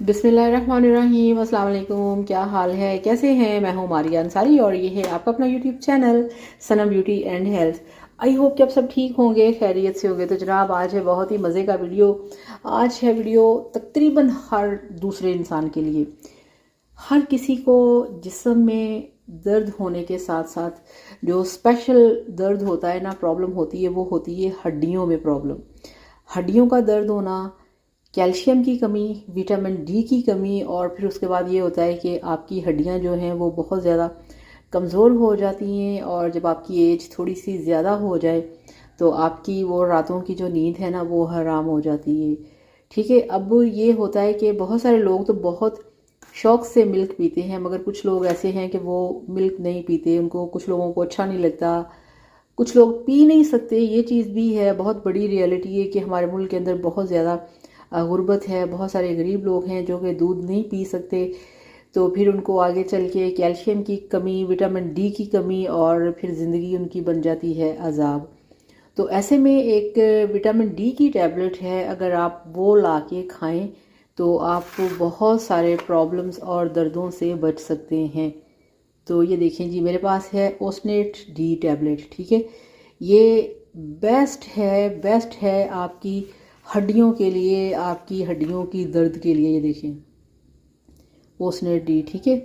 बिस्मिल्लाहिर्रहमानिर्रहीम, अस्सलाम वालेकुम। क्या हाल है, कैसे हैं? मैं हूँ मारिया अंसारी और ये है आपका अपना YouTube channel Sanam beauty and health. I hope कि आप सब ठीक होंगे, खैरियत से होंगे। तो जनाब, आज है बहुत ही मज़े का वीडियो। आज है वीडियो तकरीबन हर दूसरे इंसान के लिए। हर किसी को जिस्म में दर्द होने के साथ साथ जो स्पेशल दर्द होता है ना, प्रॉब्लम होती है, वो होती है हड्डियों में प्रॉब्लम। हड्डियों का दर्द होना, कैल्शियम की कमी, विटामिन डी की कमी, और फिर उसके बाद ये होता है कि आपकी हड्डियां जो हैं वो बहुत ज़्यादा कमज़ोर हो जाती हैं, और जब आपकी एज थोड़ी सी ज़्यादा हो जाए तो आपकी वो रातों की जो नींद है ना, वो हराम हो जाती है। ठीक है, अब ये होता है कि बहुत सारे लोग तो बहुत शौक से मिल्क पीते हैं, मगर कुछ लोग ऐसे हैं कि वो मिल्क नहीं पीते, उनको, कुछ लोगों को अच्छा नहीं लगता, कुछ लोग पी नहीं सकते। ये चीज़ भी है, बहुत बड़ी रियलिटी है कि हमारे मुल्क के अंदर बहुत ज़्यादा गुर्बत है, बहुत सारे गरीब लोग हैं जो कि दूध नहीं पी सकते। तो फिर उनको आगे चल के कैल्शियम की कमी, विटामिन डी की कमी, और फिर ज़िंदगी उनकी बन जाती है अजाब। तो ऐसे में एक विटामिन डी की टैबलेट है, अगर आप वो ला के खाएँ तो आपको बहुत सारे प्रॉब्लम्स और दर्दों से बच सकते हैं। तो ये देखें जी, मेरे पास है ओस्नेट डी टैबलेट। ठीक है, ये बेस्ट है आपकी हड्डियों के लिए, आपकी हड्डियों की दर्द के लिए। ये देखें, ओस्नेट डी। ठीक है,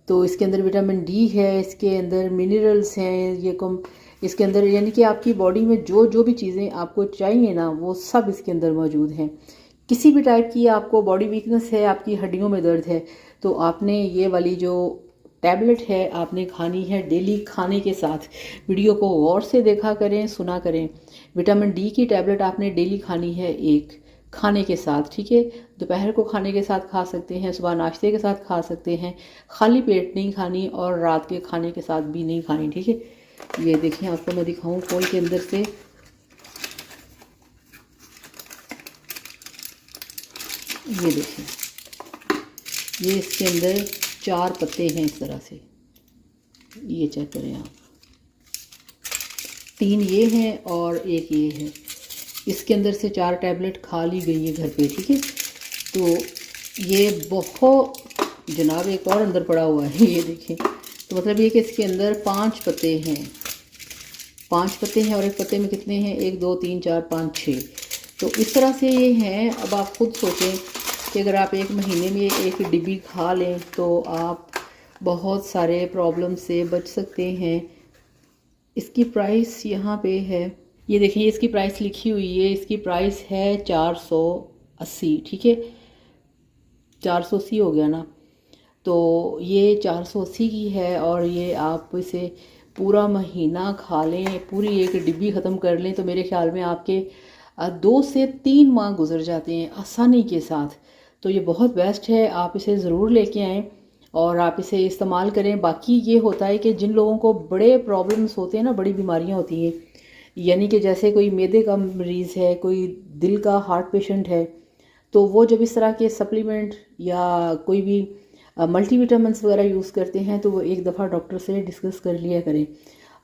तो इसके अंदर विटामिन डी है, इसके अंदर मिनरल्स हैं, इसके अंदर यानी कि आपकी बॉडी में जो जो भी चीज़ें आपको चाहिए ना, वो सब इसके अंदर मौजूद हैं। किसी भी टाइप की आपको बॉडी वीकनेस है, आपकी हड्डियों में दर्द है, तो आपने ये वाली जो टैबलेट है आपने खानी है डेली खाने के साथ। वीडियो को गौर से देखा करें, सुना करें। विटामिन डी की टैबलेट आपने डेली खानी है एक खाने के साथ। ठीक है, दोपहर को खाने के साथ खा सकते हैं, सुबह नाश्ते के साथ खा सकते हैं, खाली पेट नहीं खानी, और रात के खाने के साथ भी नहीं खानी। ठीक है, ये देखिए, आपको मैं दिखाऊं खोल के अंदर से। ये देखिए, ये इसके अंदर 4 पत्ते हैं इस तरह से। ये चेक करें आप, 3 ये हैं और एक ये है। इसके अंदर से 4 टैबलेट खा ली गई है घर पे। ठीक है, तो ये बहुत, जनाब एक और अंदर पड़ा हुआ है, ये देखें। तो मतलब ये कि इसके अंदर 5 पत्ते हैं, 5 पत्ते हैं, और एक पत्ते में कितने हैं, 1 2 3 4 5 6। तो इस तरह से ये हैं। अब आप खुद सोचें कि अगर आप एक महीने में एक डिब्बी खा लें तो आप बहुत सारे प्रॉब्लम से बच सकते हैं। इसकी प्राइस यहाँ पे है, ये देखिए, इसकी प्राइस लिखी हुई है। इसकी प्राइस है 480। ठीक है, 480 हो गया ना, तो ये 480 की है, और ये आप इसे पूरा महीना खा लें, पूरी एक डिब्बी ख़त्म कर लें, तो मेरे ख्याल में आपके 2 से 3 माह गुजर जाते हैं आसानी के साथ। तो ये बहुत बेस्ट है, आप इसे ज़रूर लेके आएँ और आप इसे इस्तेमाल करें। बाकी ये होता है कि जिन लोगों को बड़े प्रॉब्लम्स होते हैं ना, बड़ी बीमारियां होती हैं, यानी कि जैसे कोई मैदे का मरीज़ है, कोई दिल का हार्ट पेशेंट है, तो वो जब इस तरह के सप्लीमेंट या कोई भी मल्टीविटामिन्स वगैरह यूज़ करते हैं तो वो एक दफ़ा डॉक्टर से डिस्कस कर लिया करें।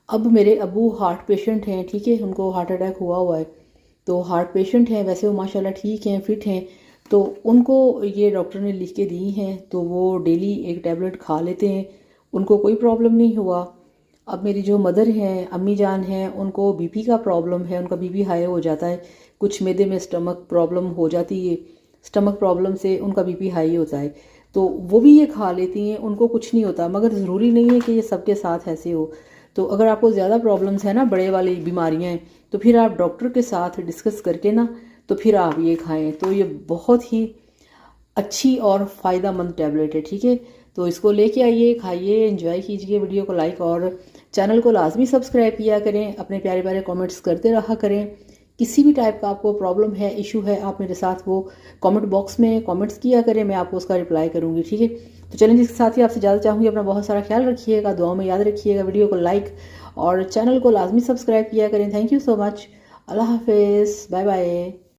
अब मेरे अबू हार्ट पेशेंट हैं। ठीक है, उनको हार्ट अटैक हुआ है, तो हार्ट पेशेंट हैं, वैसे वो माशाल्लाह ठीक हैं, फिट हैं, तो उनको ये डॉक्टर ने लिख के दी हैं, तो वो डेली एक टैबलेट खा लेते हैं, उनको कोई प्रॉब्लम नहीं हुआ। अब मेरी जो मदर हैं, अम्मी जान हैं, उनको बीपी का प्रॉब्लम है, उनका बीपी हाई हो जाता है, कुछ मैदे में स्टमक प्रॉब्लम हो जाती है, स्टमक प्रॉब्लम से उनका बीपी हाई होता है, तो वो भी ये खा लेती हैं, उनको कुछ नहीं होता। मगर ज़रूरी नहीं है कि ये सबके साथ ऐसे हो। तो अगर आपको ज़्यादा प्रॉब्लम्स है ना, बड़े वाली बीमारियाँ हैं, तो फिर आप डॉक्टर के साथ डिस्कस करके ना, तो फिर आप ये खाएं। तो ये बहुत ही अच्छी और फ़ायदा मंद टैबलेट है। ठीक है, तो इसको लेके आइए, खाइए, एंजॉय कीजिए। वीडियो को लाइक और चैनल को लाजमी सब्सक्राइब किया करें, अपने प्यारे प्यारे कमेंट्स करते रहा करें। किसी भी टाइप का आपको प्रॉब्लम है, इशू है, आप मेरे साथ वो कमेंट बॉक्स में कमेंट्स किया करें, मैं आपको उसका रिप्लाई करूँगी। ठीक है, तो चलें, जिसके साथ ही आपसे ज़्यादा चाहूँगी, अपना बहुत सारा ख्याल रखिएगा, दुआ में याद रखिएगा। वीडियो को लाइक और चैनल को लाजमी सब्सक्राइब किया करें। Thank you so much. अल्लाह हाफिज़, बाय बाय।